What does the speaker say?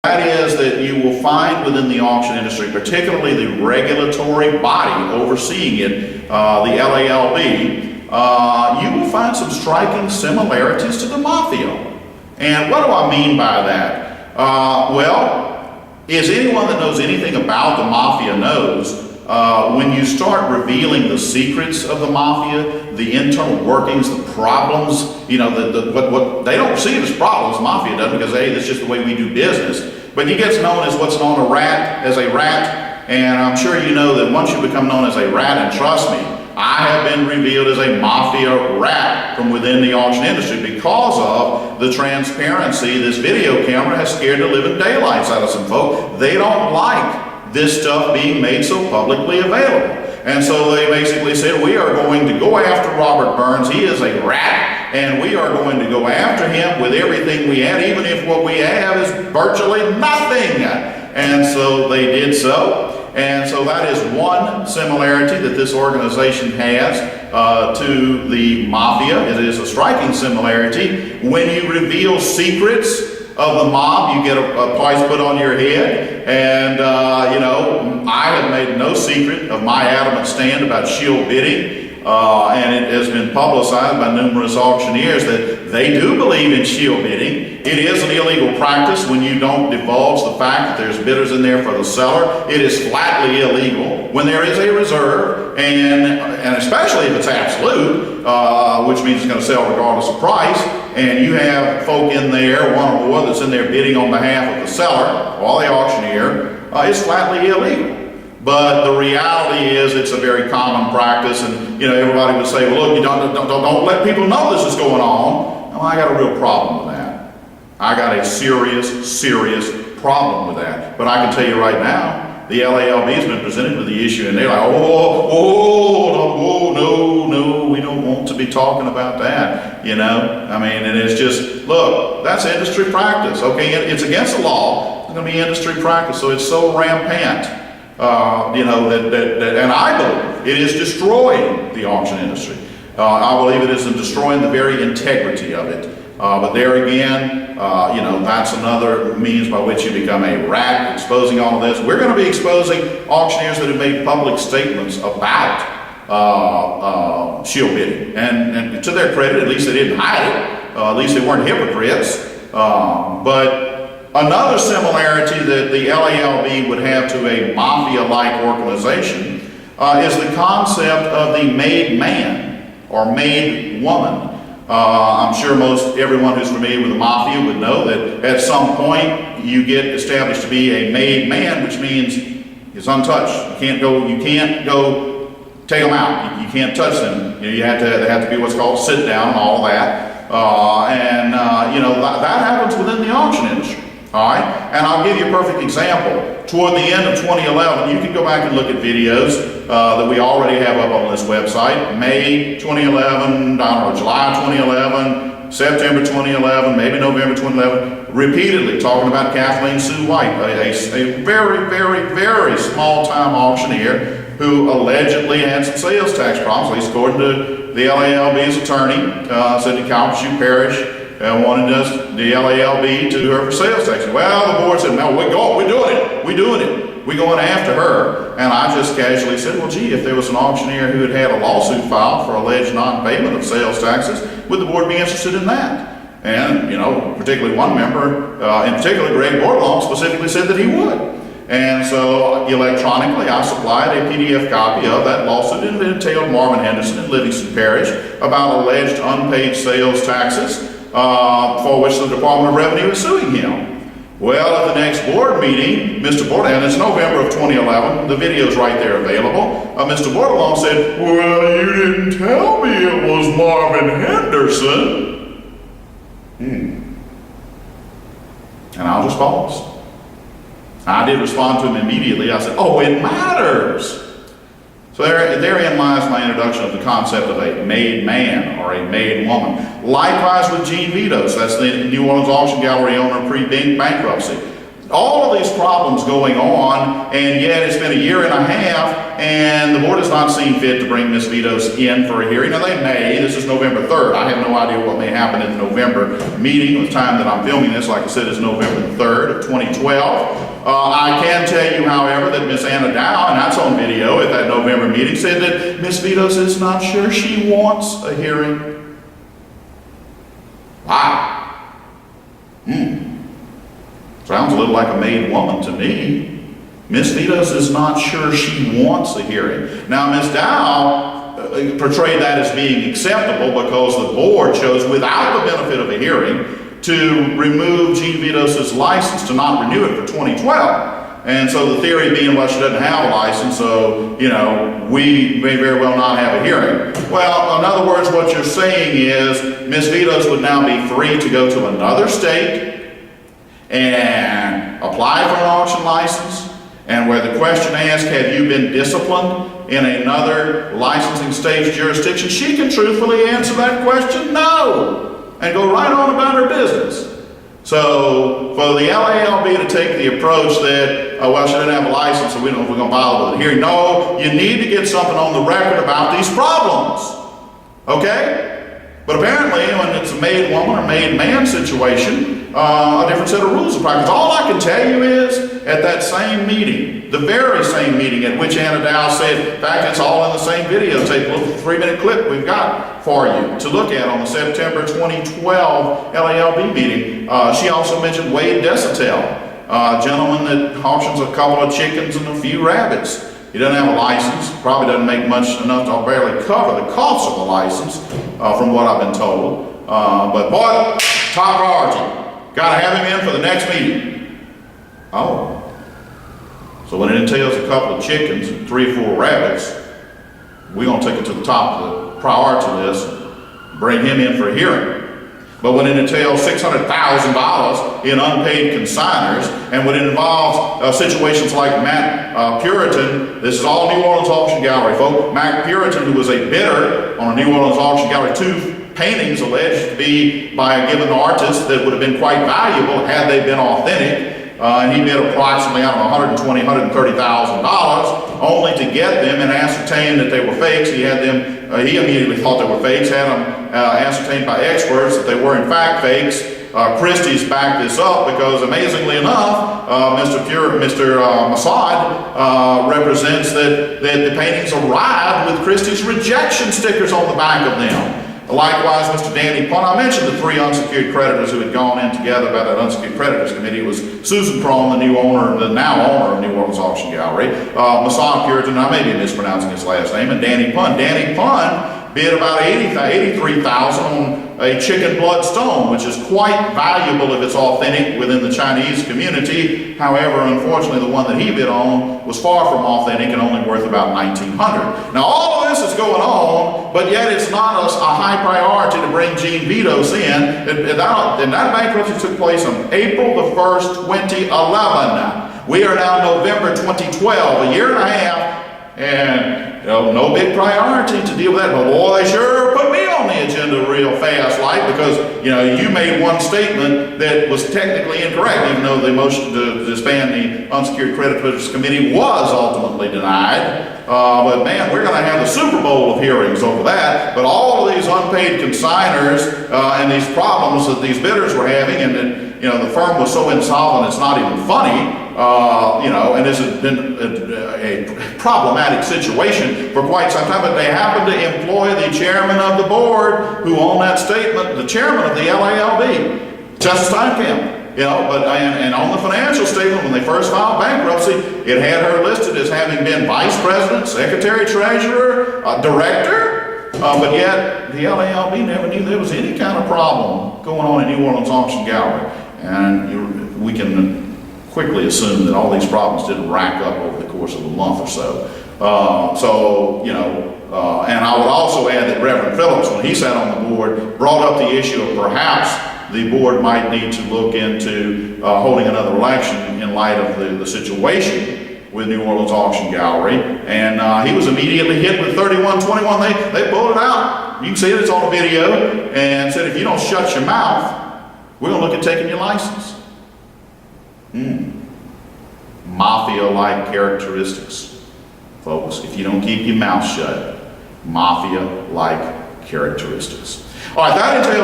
That is that you will find within the auction industry, particularly the regulatory body overseeing it, the LALB, you will find some striking similarities to the Mafia. And what do I mean by that? Well, as anyone that knows anything about the Mafia knows, when you start revealing the secrets of the Mafia, the internal workings, the problems, you know, what they don't see it as problems, Mafia doesn't, because hey, that's just the way we do business. But he gets known as what's known as a rat, and I'm sure you know that once you become known as a rat, and trust me, I have been revealed as a Mafia rat from within the auction industry because of the transparency. This video camera has scared the living daylights out of some folk. They don't like this stuff being made so publicly available. And so they basically said, we are going to go after Robert Burns. He is a rat, and we are going to go after him with everything we have, even if what we have is virtually nothing. And so they did so. And so that is one similarity that this organization has to the Mafia. It is a striking similarity. When you reveal secrets of the mob, you get a price put on your head. And, you know, I have made no secret of my adamant stand about shield bidding. And it has been publicized by numerous auctioneers that they do believe in shield bidding. It is an illegal practice when you don't divulge the fact that there's bidders in there for the seller. It is flatly illegal when there is a reserve, and especially if it's absolute, which means it's going to sell regardless of price, and you have folk in there, one or more, that's in there bidding on behalf of the seller or the auctioneer. It's flatly illegal. But the reality is it's a very common practice, and you know, everybody would say, well, look, you don't let people know this is going on. Well, I got a real problem with that. I got a serious problem with that. But I can tell you right now, the LALB has been presented with the issue, and they're like, no, we don't want to be talking about that, you know? I mean, and it's just, look, that's industry practice, okay? It's against the law, it's gonna be industry practice, so it's so rampant. You know, and I believe it is destroying the auction industry. I believe it is destroying the very integrity of it. But there again, you know, that's another means by which you become a rat, exposing all of this. We're going to be exposing auctioneers that have made public statements about shield bidding. And to their credit, at least they didn't hide it. At least they weren't hypocrites. But another similarity that the LALB would have to a Mafia-like organization is the concept of the made man or made woman. I'm sure everyone who's familiar with the Mafia would know that at some point you get established to be a made man, which means it's untouched. You can't go take them out. You can't touch them. You know, they have to be what's called sit down and all that. You know, that happens within the auction industry. All right, and I'll give you a perfect example. Toward the end of 2011, you can go back and look at videos that we already have up on this website. May 2011, I don't know, July 2011, September 2011, maybe November 2011, repeatedly talking about Kathleen Sue White, a very small-time auctioneer who allegedly had some sales tax problems, at least according to the LALB's attorney, said the Calcasieu Parish wanted the LALB to do her for sales tax. Well, the board said, no, we're doing it. We're going after her. And I just casually said, well, gee, if there was an auctioneer who had a lawsuit filed for alleged non-payment of sales taxes, would the board be interested in that? And, you know, particularly one member, in particular, Greg Bordelon, specifically said that he would. And so electronically, I supplied a PDF copy of that lawsuit. It entailed Marvin Henderson in Livingston Parish about alleged unpaid sales taxes for which the Department of Revenue is suing him. Well, at the next board meeting, Mr. Bordelon, and it's November of 2011, the video's right there available, Mr. Bordelon said, well, you didn't tell me it was Marvin Henderson. And I just paused. I did respond to him immediately. I said, oh, it matters. So therein lies my introduction of the concept of a made man or a made woman. Likewise with Gene Vitos, that's the New Orleans Auction Gallery owner pre-bankruptcy. All of these problems going on, and yet it's been a year and a half, and the board has not seen fit to bring Ms. Vitos in for a hearing. Now they may, this is November 3rd. I have no idea what may happen in the November meeting. The time that I'm filming this, like I said, is November 3rd of 2012. I can tell you, however, that Ms. Anna Dow, and that's on video at that November meeting, said that Ms. Vitos is not sure she wants a hearing. Wow. Sounds a little like a made woman to me. Ms. Vitos is not sure she wants a hearing. Now, Ms. Dow portrayed that as being acceptable because the board chose, without the benefit of a hearing, to remove Gene Vitos' license, to not renew it for 2012. And so the theory being, well, she doesn't have a license, so, you know, we may very well not have a hearing. Well, in other words, what you're saying is Ms. Vitos would now be free to go to another state and apply for an auction license, and where the question asks, have you been disciplined in another licensing state's jurisdiction, she can truthfully answer that question, no, and go right on about her business. So for the LALB to take the approach that, well, she didn't have a license, so we don't know if we're going to file with a hearing. No, you need to get something on the record about these problems. Okay? But apparently, when it's a made woman or made man situation, a different set of rules apply. Because all I can tell you is, at that same meeting, the very same meeting at which Anna Dow said, in fact, it's all in the same videotape, a little 3-minute clip we've got for you to look at on the September 2012 LALB meeting. She also mentioned Wade Desatel, a gentleman that auctions a couple of chickens and a few rabbits. He doesn't have a license, probably doesn't make much enough to barely cover the cost of a license, from what I've been told. But boy, top priority. Got to have him in for the next meeting. Oh. So when it entails a couple of chickens and 3 or 4 rabbits, we're going to take it to the top of the priority list and bring him in for a hearing. But when it entails $600,000 in unpaid consigners, and when it involves situations like Matt Puritan, this is all New Orleans Auction Gallery, folks. Matt Puritan, who was a bidder on a New Orleans Auction Gallery, 2 paintings alleged to be by a given artist that would have been quite valuable had they been authentic. And he bid approximately, I don't know, $120,000, $130,000, only to get them and ascertain that they were fakes. He had them, he immediately thought they were fakes, had them ascertained by experts that they were in fact fakes. Christie's backed this up because, amazingly enough, Mr. Mossad represents that the paintings arrived with Christie's rejection stickers on the back of them. Likewise, Mr. Danny Pun, I mentioned the 3 unsecured creditors who had gone in together by that unsecured creditors committee. It was Susan Prone, the now owner of New Orleans Auction Gallery, Mossad Puritan, I may be mispronouncing his last name, and Danny Pun. Danny Pun bid about $83,000 on a chicken blood stone, which is quite valuable if it's authentic within the Chinese community. However, unfortunately, the one that he bid on was far from authentic and only worth about $1,900. Now, all of this is going on, but yet it's not a high priority to bring Gene Vitos in. And that bankruptcy took place on April the 1st, 2011. We are now November 2012, a year and a half, and no big priority to deal with that. But boy, they sure put me on the agenda real fast, like, because you made one statement that was technically incorrect, even though the motion to disband the unsecured creditors committee was ultimately denied. But man, we're going to have the Super Bowl of hearings over that. But all of these unpaid consigners and these problems that these bidders were having, and that the firm was so insolvent it's not even funny. And this has been a problematic situation for quite some time, but they happen to employ the chairman of the board, who on that statement, the chairman of the LALB, Justice Steinkamp. And on the financial statement, when they first filed bankruptcy, it had her listed as having been vice president, secretary, treasurer, director, but yet the LALB never knew there was any kind of problem going on in New Orleans Auction Gallery. And we can quickly assume that all these problems didn't rack up over the course of a month or so. And I would also add that Reverend Phillips, when he sat on the board, brought up the issue of perhaps the board might need to look into holding another election in light of the situation with New Orleans Auction Gallery. And he was immediately hit with 31-21. They pulled it out. You can see it, it's on the video, and said, if you don't shut your mouth, we're going to look at taking your license. Mafia-like characteristics. Folks, if you don't keep your mouth shut, Mafia-like characteristics. All right, that entails